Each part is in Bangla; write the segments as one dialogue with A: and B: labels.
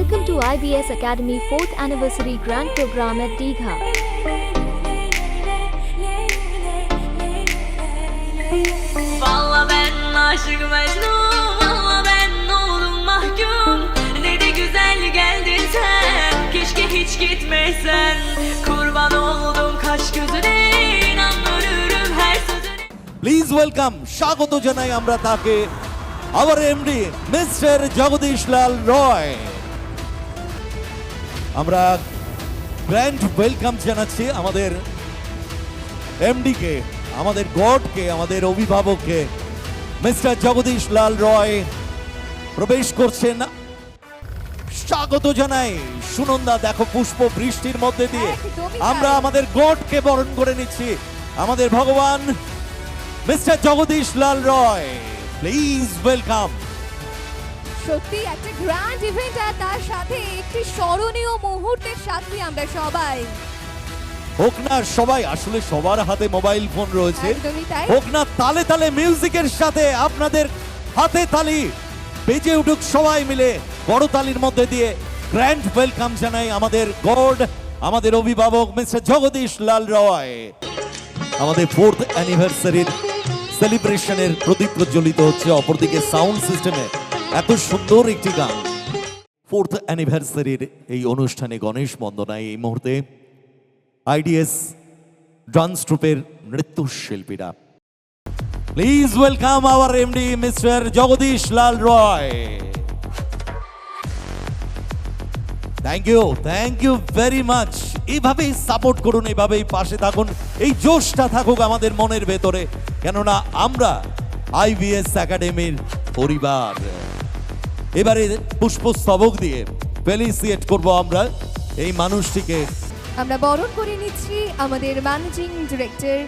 A: Welcome to IBS Academy 4th Anniversary Grand Program at Digha.
B: Valla ben aşık Mecnun, valla ben oldum mahkum. Ne de güzel geldin sen, keşke hiç gitmesen. Kurban oldum kaş gözüne, inan ölürüm her sözüne.
C: Please welcome স্বাগত জানাই আমরা তাকে our MD Mr. Jagadish Lal রয়। আমরা গ্র্যান্ড ওয়েলকাম জানাচ্ছি আমাদের এমডি কে, আমাদের গড কে, আমাদের অভিভাবককে। মিস্টার জগদীশ লাল রয় প্রবেশ করছেন। স্বাগত জানাই সুনন্দা। দেখো পুষ্প বৃষ্টির মধ্যে দিয়ে আমরা আমাদের গড কে বরণ করে নিচ্ছি, আমাদের ভগবান mister Jagdish Lal Roy. Please welcome.
D: সত্যি একটা গ্র্যান্ড ইভেন্ট, আর তার সাথে একটি স্মরণীয় মুহূর্তের সাথে আমরা সবাই।
C: হোক না সবাই, আসলে সবার হাতে মোবাইল ফোন রয়েছে,
D: একদমই তাই।
C: হোক না তালে তালে মিউজিকের সাথে আপনাদের হাতে তালি বেজে উঠুক সবাই মিলে। বড় তালির মধ্যে দিয়ে গ্র্যান্ড ওয়েলকাম জানাই আমাদের গড, আমাদের অভিভাবক মিস্টার জগদীশ লাল রয়। আমাদের 4th অ্যানিভার্সারির সেলিব্রেশনের প্রদীপ প্রজ্বলিত হচ্ছে, অপরদিকে সাউন্ড সিস্টেমে এত সুন্দর একটি গান। 4th অ্যানিভার্সারির এই অনুষ্ঠানে গণেশ বন্দনায় এই মুহূর্তে আইডিএস ডান্স ট্রুপের নৃত্যশিল্পীরা। Please welcome our MD mister Jagdish Lal Roy. Thank you very much. এইভাবেই সাপোর্ট করুন, এইভাবেই পাশে থাকুন, এই জোশটা থাকুক আমাদের মনের ভেতরে, কেননা আমরা আইবিএস একাডেমির পরিবার। এবারে পুষ্পস্তবক দিয়ে ফেলিসিয়েট করব আমরা এই মানুষটিকে।
D: আমরা বরণ করে নিচ্ছি আমাদের managing director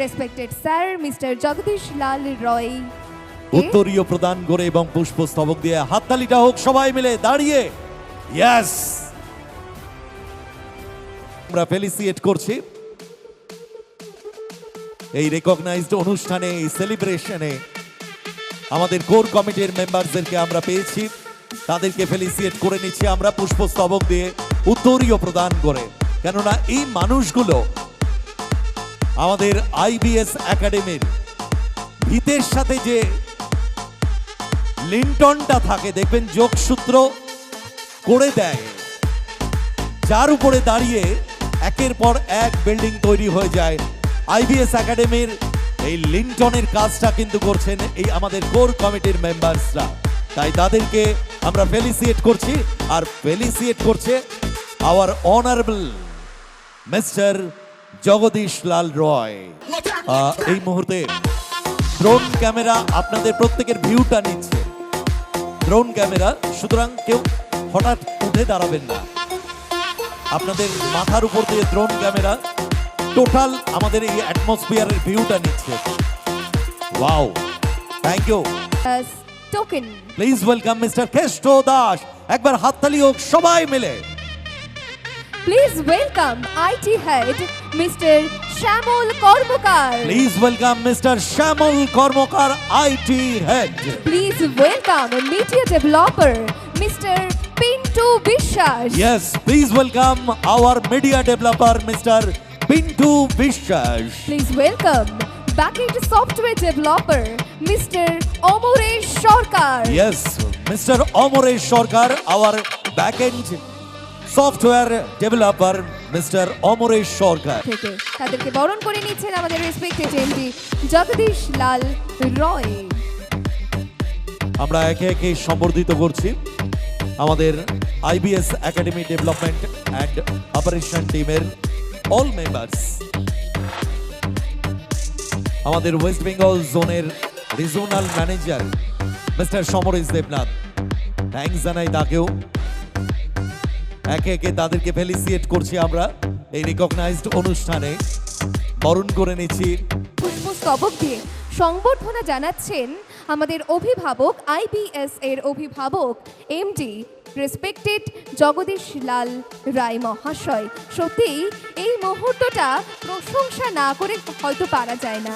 D: respected sir mister Jagdish Lal Roy.
C: উত্তরীয় প্রদান করে এবং পুষ্পস্তবক দিয়ে হাততালিটা হোক সবাই মিলে দাঁড়িয়ে। ইয়েস, আমরা ফেলিসিয়েট করছি এই রেকগনাইজড অনুষ্ঠানে, এই সেলিব্রেশনে আমাদের কোর কমিটির মেম্বারদেরকে আমরা পেয়েছি, তাদেরকে ফেলিসিয়েট করে নিচ্ছি আমরা পুষ্পস্তবক দিয়ে উত্তরীয় প্রদান করে, কেননা এই মানুষগুলো আমাদের আইবিএস একাডেমির ভিতের সাথে যে লিন্টনটা থাকে দেখবেন, যোগসূত্র করে দেয়, যার উপরে দাঁড়িয়ে একের পর এক বিল্ডিং তৈরি হয়ে যায়। আইবিএস একাডেমির এই লিন্টনের কাজটা কিন্তু করছেন এই আমাদের কোর কমিটির মেম্বারসরা, তাই তাদেরকে আমরা ফেলিসিয়েট করছি। আর ফেলিসিয়েট করছে hour honourable mister Jagdish Lal রয়। এই মুহূর্তে ড্রোন ক্যামেরা আপনাদের প্রত্যেকের ভিউটা নিচ্ছে, ড্রোন ক্যামেরা, সুতরাং কেউ হঠাৎ উঠে দাঁড়াবেন না। আপনাদের মাথার উপর দিয়ে ড্রোন ক্যামেরা টোটাল আমাদের এই অ্যাটমসফিয়ারের ভিউটা নিচ্ছে। Wow, thank you.
D: Token
C: please welcome mister Keshto Das. একবার হাততালি হোক সবাই মিলে।
D: Please welcome IT head mister Shyamal Karmakar.
C: Please welcome mister Shyamal Karmakar, IT head.
D: Please welcome media developer mister Pintu Biswas.
C: Yes, please welcome our media developer, Mr. Pintu Vishwash.
D: Please welcome backend software developer Mr. Omoresh Sarkar.
C: Yes, Mr. Omoresh Sarkar, our backend software developer, Mr. Omoresh Sarkar.
D: থেকে তাদেরকে বরণ করে নিচ্ছেন আমাদের রেসপেক্টেড এমডি জগদীশ লাল রয়।
C: আমরা একে একে সম্বর্ধিত করছি আমাদের IBS academy development and operation টিমের অল মেম্বার্স। আমাদের ওয়েস্ট বেঙ্গল জোনের regional manager mister Samaresh Debnath, thanks জানাই তাকেও। একে একে তাদেরকে ফেলিসিয়েট করছি আমরা এই রিকগনাইজড অনুষ্ঠানে, বরণ করে নিচ্ছি।
D: পুষ্পস্তবক দিয়ে সংবর্ধনা জানাচ্ছেন আমাদের অভিভাবক আইবিএস এর অভিভাবক এমডি রেসপেক্টেড জগদীশ লাল রায় মহাশয়। সত্যি এই মুহূর্তটা প্রশংসা না করে হয়তো পারা যায় না।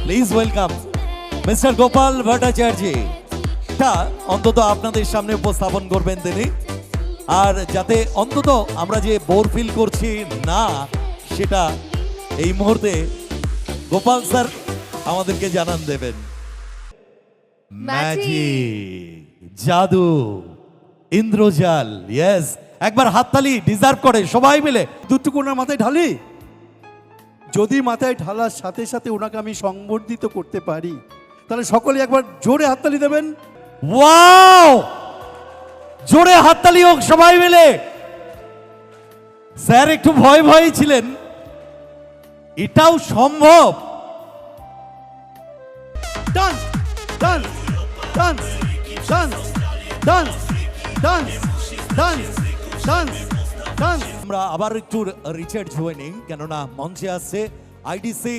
C: Please welcome mister Gopal Bhattacharya. অন্তত আপনাদের সামনে উপস্থাপন করবেন তিনি। আর যাতে অন্তত আমরা যে বোর ফিল করছি না, সেটা এই মুহূর্তে গোপাল স্যার আমাদেরকে জানান দেবেন। ম্যাজিক, জাদু, ইন্দ্রজাল, ইয়েস, একবার হাততালি ডিজার্ভ করে সবাই মিলে।
E: দুটুকু ওনার মাথায় ঢালি, যদি মাথায় ঢালার সাথে সাথে ওনাকে আমি সংবর্ধিত করতে পারি, তাহলে সকলে একবার জোরে হাততালি দেবেন।
C: ওয়াও, জোরে হাততালি হোক সবাই মিলে। স্যার একটু ভয় ভয় ছিলেন, এটাও সম্ভব।
E: Dance dance dance dance dance dance dance dance dance.
C: আমরা আবার একটু রিচার্জ হয়ে নিই, কেননা মঞ্চে আসছে আইডিসি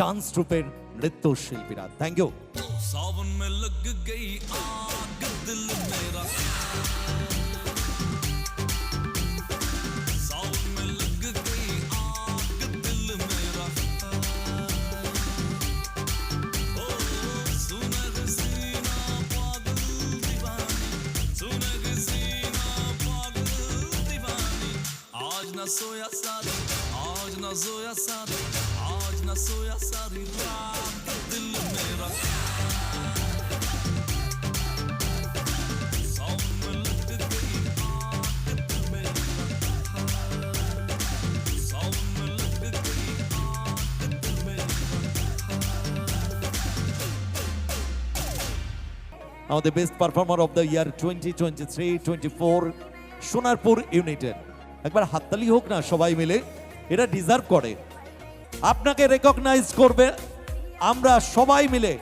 C: ডান্স ট্রুপের নৃত্যশিল্পীরা। Thank you.
F: सावन में लग गई आग दिल मेरा, सावन में लग गई आग दिल मेरा, ओ सुनग सीना पागल दीवानी, सुनग सीना पागल दीवानी, आज न सोया सारी, आज न सोया सारी, आज न सोया सारी रात दिल मेरा।
C: আমাদের বেস্ট পারফর্মার অফ দ্য ইয়ার 2023-24 সোনারপুর ইউনিটের একবার হাততালি হোক না সবাই মিলে, এটা ডিজার্ভ করে। আপনাকে রেকগনাইজ করবে, আমরা সবাই মিলে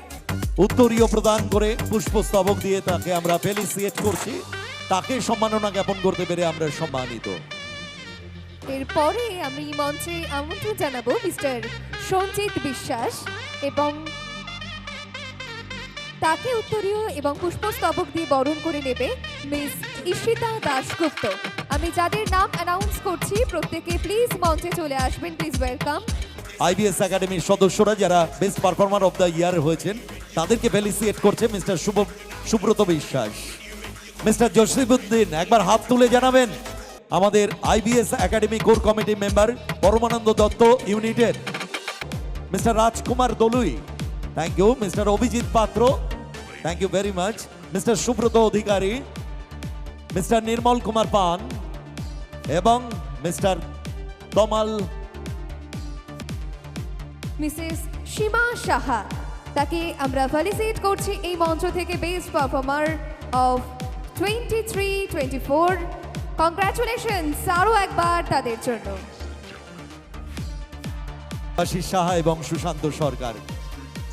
C: উত্তরীয় প্রদান করে পুষ্পস্তবক দিয়ে তাকে আমরা ফেলিসিয়েট করছি, তাকে সম্মাননা জ্ঞাপন করতে পেরে আমরা সম্মানিত।
D: এরপরে আমি মঞ্চে আমন্ত্রণ জানাবো মিস্টার সঞ্জিত বিশ্বাস এবং তাকে উত্তরীয় এবং পুষ্পস্তবক দিয়ে বরণ করে নেবে মিস ঈশিতা দাশগুপ্ত। আমি যাদের নাম অ্যানাউন্স করছি প্রত্যেকে প্লিজ মঞ্চে চলে আসবেন, প্লিজ ওয়েলকাম।
C: আইবিএস একাডেমির সদস্যরা যারা বেস্ট পারফর্মার অফ দ্য ইয়ার হয়েছেন তাদেরকে ফেলিসিয়েট করছে মিস্টার সুব্রত বিশ্বাস, মিস্টার জসিবউদ্দিন। একবার হাত তুলে জানাবেন আমাদের IBS academy core committee member Paramananda Dutta ইউনিটের mister Rajkumar Dalui, thank you. Mister Abhijit Patra, thank you very much. Mister Subrata Adhikari, mister Nirmal Kumar Pan এবং মিস্টার তমাল,
D: মিসেস সীমা সাহা, তাকে আমরা ফেলিসিয়েট করছি এই মঞ্চ থেকে বেস্ট পারফর্মার অফ 23-24। কংগ্রাচুলেশনস আরও একবার তাদের জন্য।
C: আশিস সাহা এবং সুশান্ত সরকার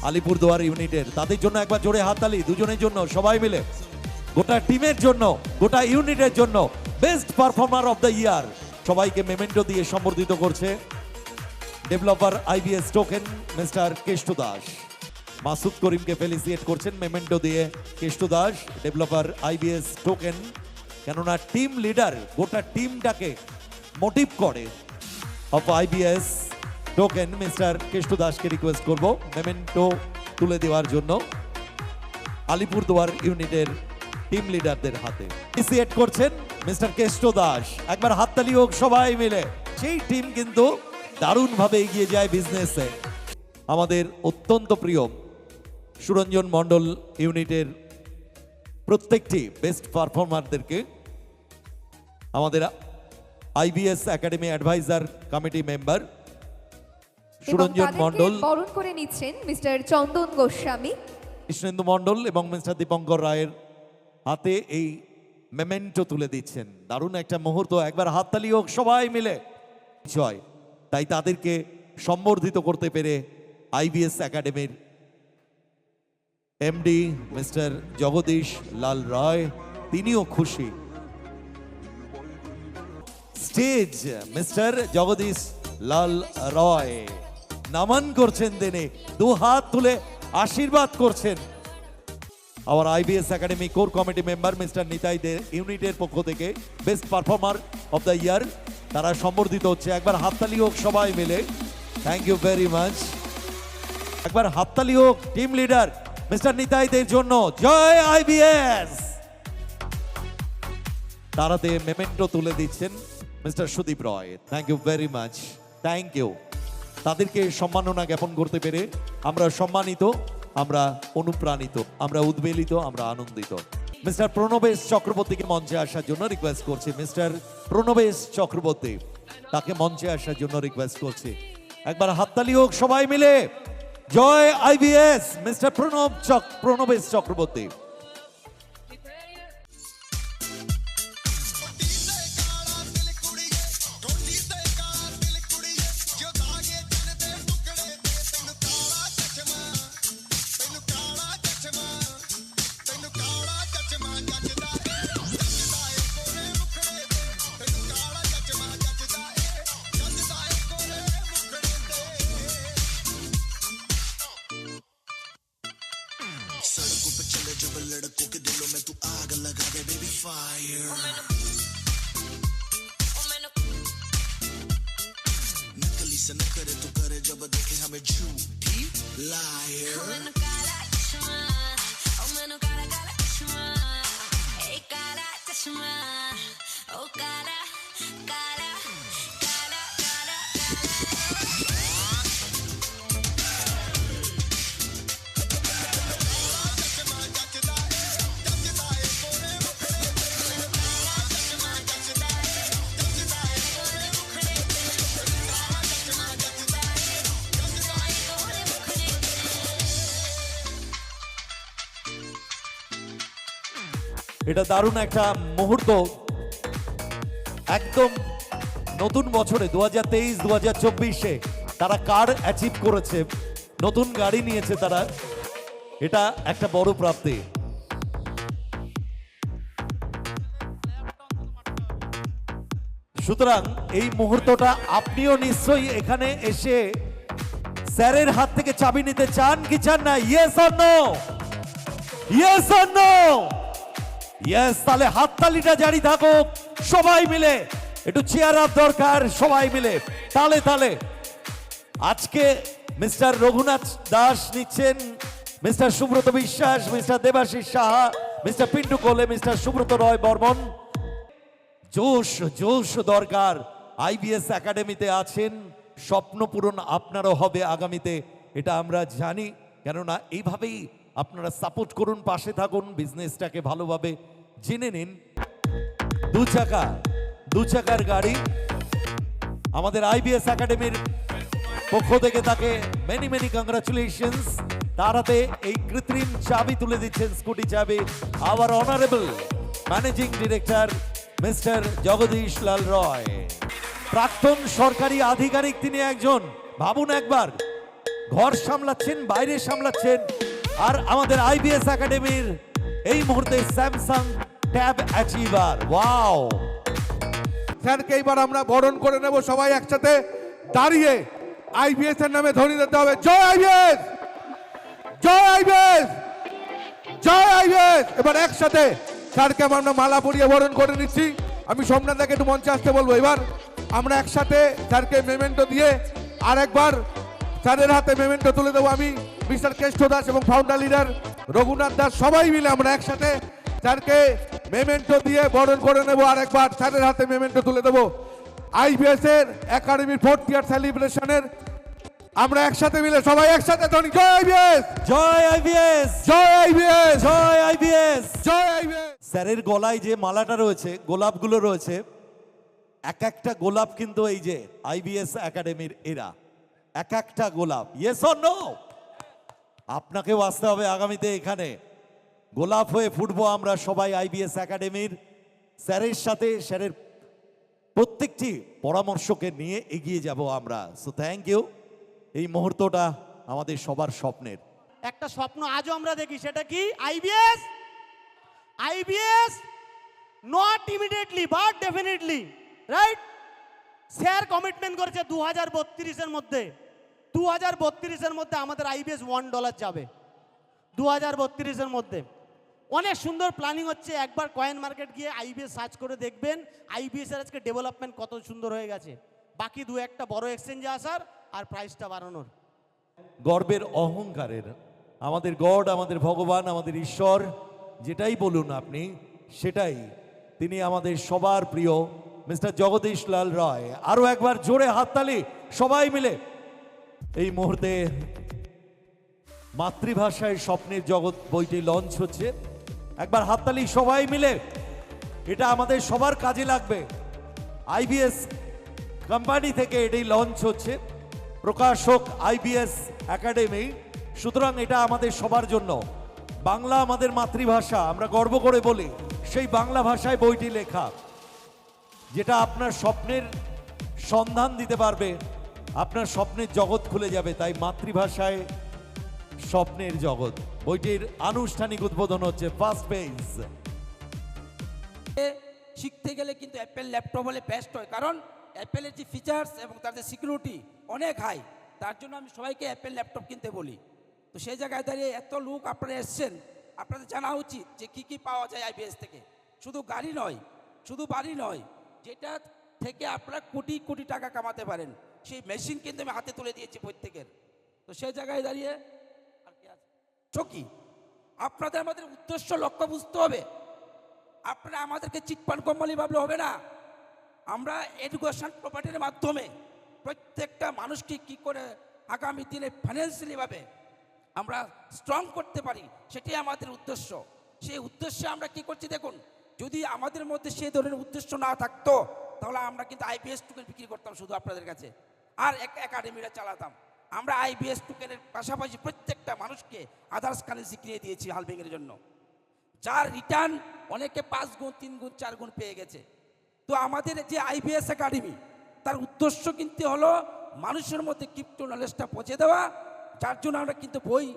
C: আলিপুরদুয়ার ইউনিটের, তাদের জন্য একবার জোরে হাততালি দুজনের জন্য সবাই মিলে, গোটা টিমের জন্য, গোটা ইউনিটের জন্য best performer of the year. সবাইকে মেমেন্টো দিয়ে সম্বর্ধিত করছে developer IBS token mister Keshtu Das. Masud করিমকে ফেলিসিয়েট করছেন মেমেন্টো দিয়ে Keshtu Das, developer IBS token, কেননা টিম লিডার গোটা টিমটাকে মোটিভ করে। Of IBS token mister Keshtu দাসকে রিকোয়েস্ট করব মেমেন্টো তুলে দেওয়ার জন্য আলিপুরদুয়ার ইউনিটের টিম লিডারদের হাতে। ফেলিসিয়েট করছেন মিস্টার কেষ্টু দাস, একবার হাততালি হোক সবাই মিলে। সেই টিম কিন্তু দারুণভাবে এগিয়ে যায় বিজনেসে। আমাদের অত্যন্ত প্রিয় সুরঞ্জন মণ্ডল ইউনিটের প্রত্যেকটি বেস্ট পারফর্মারদেরকে আমাদের IBS academy advisor committee member Suranjan Mondal
D: বরণ করে নিচ্ছেন মিস্টার চন্দন গোস্বামী,
C: কৃষ্ণেন্দু মণ্ডল এবং মিস্টার দীপঙ্কর রায়ের হাতে এই মেমেন্টো তুলে দিচ্ছেন। দারুণ একটা মুহূর্ত, একবার হাততালি হোক সবাই মিলে। জয়, তাই তাদেরকে সম্বর্ধিত করতে পেরে আইবিএস একাডেমির এমডি মিস্টার জগদীশ লাল রায় তিনিও খুশি। স্টেজ মিস্টার জগদীশ লাল রায় নমন করছেন, দেনে দু হাত তুলে আশীর্বাদ করছেন। আমার IBS academy core committee member mister Nitai Dey ইউনিটের পক্ষ থেকে best performer of the year তারা সম্বর্ধিত হচ্ছে। একবার হাততালি হোক সবাই মিলে, থ্যাংক ইউ ভেরি মাচ। একবার হাততালি হোক টিম লিডার মিস্টার নিতাইদের জন্য। জয় আইবিএস। তারাতে মেমেন্টো তুলে দিচ্ছেন mister Sudip Roy. Thank you very much, thank you. তাদেরকে সম্মাননা জ্ঞাপন করতে পেরে আমরা সম্মানিত, আমরা অনুপ্রাণিত, আমরা উদ্বেলিত, আমরা আনন্দিত। মিস্টার প্রণবেশ চক্রবর্তীকে মঞ্চে আসার জন্য রিকোয়েস্ট করছি। মিস্টার প্রণবেশ চক্রবর্তী, তাকে মঞ্চে আসার জন্য রিকোয়েস্ট করছি। একবার হাততালি হোক সবাই মিলে। জয় আইবিএস, মিস্টার প্রণবেশ চক্রবর্তী।
F: सड़कों पे चले जब लड़कों के दिलों में तू आग लगा दे बेबी फायर नकली से न करे तू करे जब देखे हमें झूठी लायर
C: এটা দারুণ একটা মুহূর্ত। একদম নতুন বছরে 2023-2024-এ তারা কার অ্যাচিভ করেছে, নতুন গাড়ি নিয়েছে তারা, এটা একটা বড় প্রাপ্তি। সুতরাং এই মুহূর্তটা আপনিও নিশ্চয়ই এখানে এসে স্যারের হাত থেকে চাবি নিতে চান কি চান না? Yes or no? Yes or no? Yes, তাহলে হাততালিটা জারি থাকুক সবাই মিলে। একটু চেয়ার আপ দরকার সবাই মিলে, তালে তালে। আজকে মিস্টার রঘুনাথ দাস নিচ্ছেন, মিস্টার সুব্রত বিশ্বাস, মিস্টার দেবাশিস সাহা, মিস্টার পিন্টু কোলে, মিস্টার সুব্রত রয় বর্মন। জোশ জোশ দরকার। আইবিএস একাডেমিতে আছেন, স্বপ্ন পূরণ আপনারও হবে আগামীতে, এটা আমরা জানি। কেননা এইভাবেই আপনারা সাপোর্ট করুন, পাশে থাকুন, বিজনেসটাকে ভালোভাবে জেনে নিন। দু চাকার গাড়ি আমাদের আইবিএস একাডেমির পক্ষ থেকে তাকে মেনি মেনি কংগ্রাচুলেশনস। তার হাতে এই কৃত্রিম চাবি তুলে দিচ্ছেন, স্কুটি চাবি, our honourable managing director mister Jagdish Lal Roy. প্রাক্তন সরকারি আধিকারিক তিনি একজন। ভাবুন একবার, ঘর সামলাচ্ছেন, বাইরে সামলাচ্ছেন, আর আমাদের আইবিএস একাডেমির এই মুহূর্তে স্যামসাং ট্যাব অ্যাচিভার। ওয়াও!
G: স্যারকে এইবার আমরা বরণ করে নেব সবাই একসাথে দাঁড়িয়ে। আইবিএস এর নামে ধ্বনি দিতে হবে, জয় আইবিএস, জয় আইবিএস, জয় আইবিএস। এবার একসাথে স্যারকে আমরা মালা পরিয়ে বরণ করে নিচ্ছি। আমি সোমনাথকে একটু মঞ্চে আসতে বলবো। এবার আমরা একসাথে স্যারকে মেমেন্টো দিয়ে আর একবার স্যারের হাতে মেমেন্টো তুলে দেবো। আমি মিস্টার কেষ্ট দাস এবং ফাউন্ডার লিডার রঘুনাথ দাস সবাই মিলে আমরা একসাথে স্যারকে মেমেন্টো দিয়ে বরণ করে নেব। আর একবার স্যারের হাতে মেমেন্টো তুলে দেবো। আইবিএস এর একাডেমির 4th ইয়ার সেলিব্রেশনের আমরা একসাথে মিলে সবাই একসাথে ধ্বনি, জয় আইবিএস,
C: জয় আইবিএস,
G: জয় আইবিএস,
C: জয় আইবিএস,
G: জয় আইবিএস।
C: স্যারের গলায় যে মালাটা রয়েছে, গোলাপগুলো রয়েছে, এক একটা গোলাপ কিন্তু এই যে আইবিএস একাডেমির এরা, এক একটা গোলাপ। Yes or no? আপনাকেও আসতে হবে আগামীতে এখানে। গোলাপ হয়ে ফুটবো আমরা সবাই আইবিএস একাডেমির। স্যারের সাথে স্যারের প্রত্যেকটি পরামর্শকে নিয়ে এগিয়ে যাব আমরা। So thank you. এই মুহূর্তটা আমাদের সবার স্বপ্নের।
H: একটা স্বপ্ন আজও আমরা দেখি, সেটা কি? IBS, IBS not immediately but definitely, right? Sir commitment করেছে 2032-এর মধ্যে, 2032-এর মধ্যে আমাদের আইবিএস $1 যাবে। 2032-এর মধ্যে অনেক সুন্দর প্ল্যানিং হচ্ছে। একবার কয়েন মার্কেট গিয়ে আইবিএস সার্চ করে দেখবেন আইবিএস এর আজকে ডেভেলপমেন্ট কত সুন্দর হয়ে গেছে। বাকি দু একটা বড় এক্সচেঞ্জে আসার আর প্রাইসটা বাড়ানোর।
C: গর্বের, অহংকারের, আমাদের গড, আমাদের ভগবান, আমাদের ঈশ্বর যেটাই বলুন আপনি, সেটাই তিনি আমাদের সবার প্রিয় মিস্টার জগদীশ লাল রায়। আরো একবার জোরে হাততালি সবাই মিলে। এই মুহূর্তে মাতৃভাষায় স্বপ্নের জগৎ বইটি লঞ্চ হচ্ছে, একবার হাততালি সবাই মিলে। এটা আমাদের সবার কাজে লাগবে। আইবিএস কোম্পানি থেকে এটাই লঞ্চ হচ্ছে, প্রকাশক আইবিএস একাডেমি। সুতরাং এটা আমাদের সবার জন্য। বাংলা আমাদের মাতৃভাষা, আমরা গর্ব করে বলি। সেই বাংলা ভাষায় বইটি লেখা, যেটা আপনার স্বপ্নের সন্ধান দিতে পারবে, আপনার স্বপ্নের জগৎ খুলে যাবে। তাই মাতৃভাষায় স্বপ্নের জগৎ বইটির আনুষ্ঠানিক উদ্বোধন হচ্ছে। First page.
I: শিখতে গেলে কিন্তু অ্যাপেল ল্যাপটপ হলে বেস্ট হয়, কারণ অ্যাপেলের যে ফিচার্স এবং তার যে সিকিউরিটি অনেক হাই। তার জন্য আমি সবাইকে অ্যাপেল ল্যাপটপ কিনতে বলি। তো সেই জায়গায় দাঁড়িয়ে এত লোক আপনারা এসছেন, আপনাদের জানা উচিত যে কি কি পাওয়া যায় আইবিএস থেকে। শুধু গাড়ি নয়, শুধু বাড়ি নয়, যেটা থেকে আপনারা কোটি কোটি টাকা কামাতে পারেন, সেই মেশিন কিন্তু আমি হাতে তুলে দিয়েছি প্রত্যেকের। তো সেই জায়গায় দাঁড়িয়ে আর কি আছে, চকি আপনাদের আমাদের উদ্দেশ্য লক্ষ্য বুঝতে হবে। আপনারা আমাদেরকে চিটফান্ড কোম্পানি ভাবলে হবে না। আমরা এডুকেশন প্রপার্টির মাধ্যমে প্রত্যেকটা মানুষকে কি করে আগামী দিনে ফাইন্যান্সিয়ালিভাবে আমরা স্ট্রং করতে পারি, সেটাই আমাদের উদ্দেশ্য। সেই উদ্দেশ্যে আমরা কি করছি দেখুন, যদি আমাদের মধ্যে সেই ধরনের উদ্দেশ্য না থাকতো তাহলে আমরা কিন্তু আইবিএস টোকেন বিক্রি করতাম শুধু আপনাদের কাছে, আর একাডেমিটা চালাতাম। আমরা আইবিএস টোকেনের পাশাপাশি প্রত্যেকটা মানুষকে আদার্স কারেন্সি কিনে দিয়েছি হালবিংয়ের জন্য, যার রিটার্ন অনেকে 5 গুণ 3 গুণ 4 গুণ পেয়ে গেছে। তো আমাদের যে আইবিএস একাডেমি, তার উদ্দেশ্য কিন্তু হলো মানুষের মধ্যে ক্রিপ্টো নলেজটা পৌঁছে দেওয়া। যার জন্য আমরা কিন্তু বই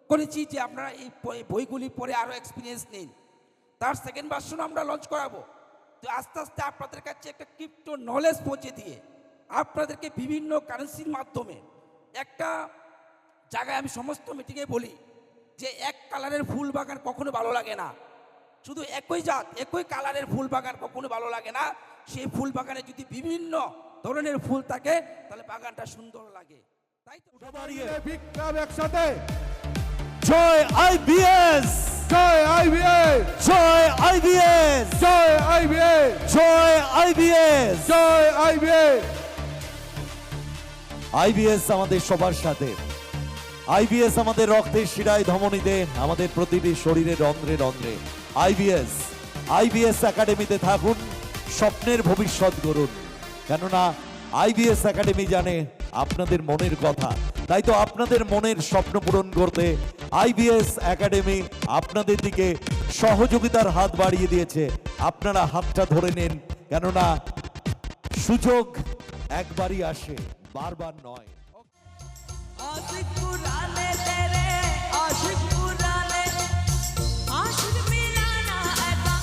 I: করেছি যে আপনারা এই বইগুলি পড়ে আরও এক্সপিরিয়েন্স নিন। তার সেকেন্ড ভার্সন আমরা লঞ্চ করাবো। তো আস্তে আস্তে আপনাদের কাছে একটা ক্রিপ্টো নলেজ পৌঁছে দিয়ে আপনাদেরকে বিভিন্ন কারেন্সির মাধ্যমে একটা জায়গায়, আমি সমস্ত মিটিংয়ে বলি যে এক কালারের ফুল বাগান কখনো ভালো লাগে না, শুধু একই জাত একই কালারের ফুল বাগান কখনো ভালো লাগে না। সেই ফুল বাগানে যদি বিভিন্ন ধরনের ফুল থাকে তাহলে বাগানটা সুন্দর লাগে। তাই তো
G: বিক্রম একসাথে
C: জয় আইবিএস,
G: জয় আইবিএস,
C: জয় আইবিএস,
G: জয় আইবিএস,
C: জয় আইবিএস।
G: জয় আইবিএস।
C: আইবিএস আমাদের সবার সাথে। আইবিএস আমাদের রক্তের শিরায় ধমনীতে, আমাদের প্রতিটি শরীরে রন্ধ্রে রন্ধ্রে। আইবিএস, আইবিএস একাডেমিতে থাকুন, স্বপ্নের ভবিষ্যৎ গড়ুন। কেননা আইবিএস একাডেমি জানে আপনাদের মনের কথা। তাই তো আপনাদের মনের স্বপ্ন পূরণ করতে আইবিএস একাডেমি আপনাদের দিকে সহযোগিতার হাত বাড়িয়ে দিয়েছে। আপনারা হাতটা ধরে নিন, কেননা সুযোগ একবারই আসে, বারবার নয়।
B: आशिक पुराने तेरे आशिक पुराने आशिक मिलाना ऐसा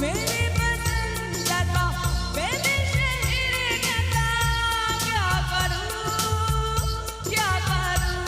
B: मेरी पसंद का मेरे शहर का क्या करूं क्या करूं।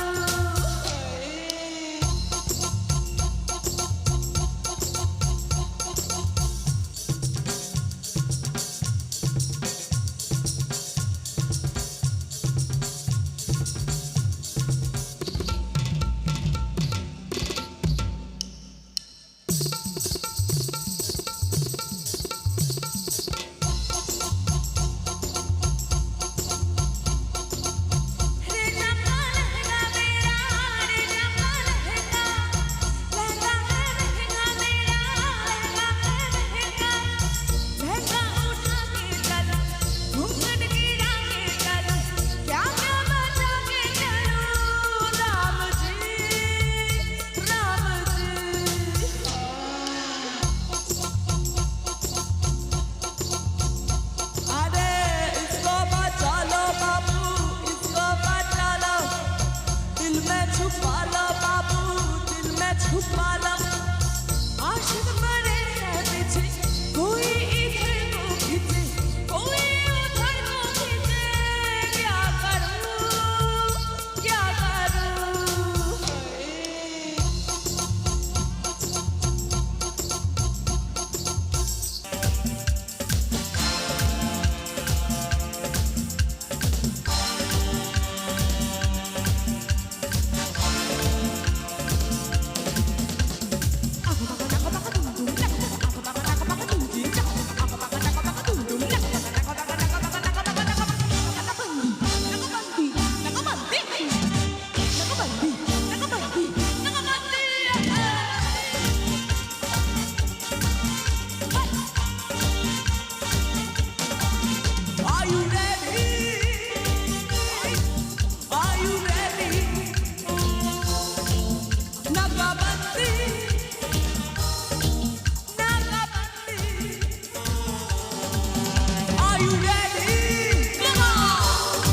B: Are you ready? Come on.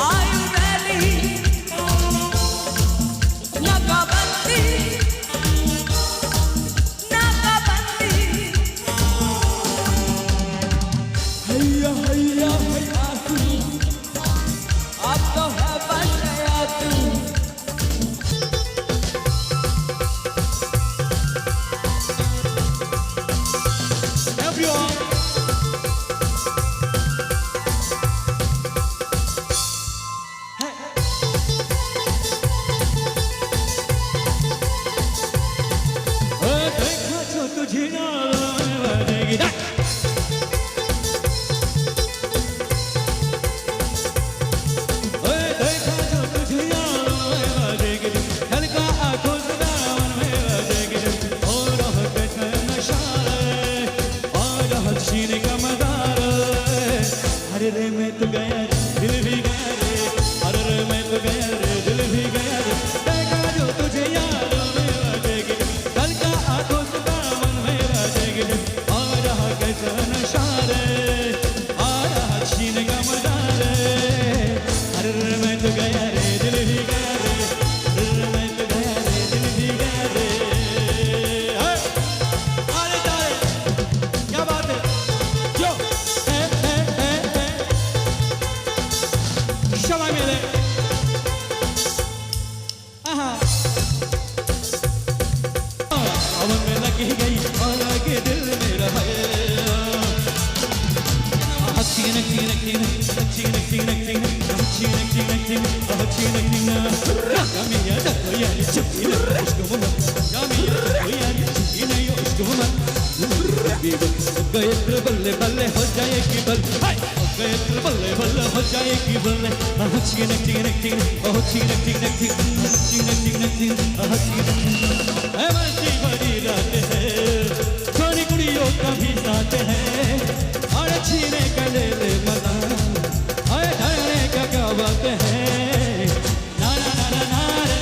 B: Are you ready? Nakabandi, nakabandi. Hayya hayya hayatu, ab to hai bashayatu.
H: Everyone.
J: अरे रे मैं तो गया रे दिल भी गया रे अरे रे मैं तो गया रे दिल भी गया रे देखा जो तुझे यारों में बाजेगी कल का आंखों का मन में बाजेगी आ रहा कैसा नशा रे आ रहा छीने का मजा रे अरे रे मैं तो गया रे दिल भी गया रे अरे रे मैं तो गया रे दिल भी गया रे अरे तारे क्या बात है जो Shabba mele. Aha. अवन में लगी गई और लगे दिल मेरा है. हसीन हसीन हसीन हसीन हसीन हसीन हसीन हसीन हसीन हसीन हसीन. जामिया तो यार चुपी न इसको मत. जामिया तो यार चुपी नहीं इसको मत. गए बल्ले बल्ले हो जाएगी बल. गए बल्ले बल्ले हो जाएगी बल्ले. हसीन हसीन हसीन हसीन हसीन हसीन हसीन हसीन हसीन. है मस्ती भरी रात है सोनी कुड़ियों का भी साथ है और छीने का ले ले मजा और धरने का क्या बात है ना ना ना ना ना रे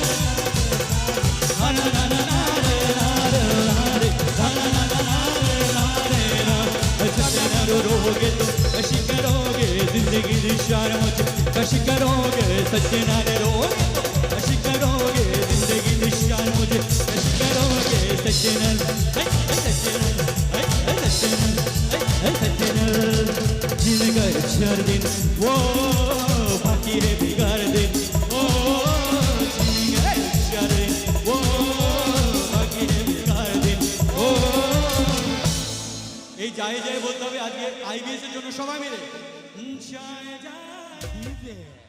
J: ना ना ना ना ना रे ना रे ना रे ना ना ना ना ना रे ना रे ना. अच्छा ना रोगे तुम कशी करोगे जिंदगी निशान मुझे कशी करोगे सच्चे ना रोगे कशी करोगे जिंदगी निशान मुझे कशी करोगे सच्चे ना जिन गए 4 दिन वो बाकी है बिगाड़ दिन ओ जिन गए 4 दिन वो बाकी है बिगाड़ दिन ও এই যায় যায় বলতে হবে আজকে আইবিএস এর জন্য সবাই মিলে যায় যায়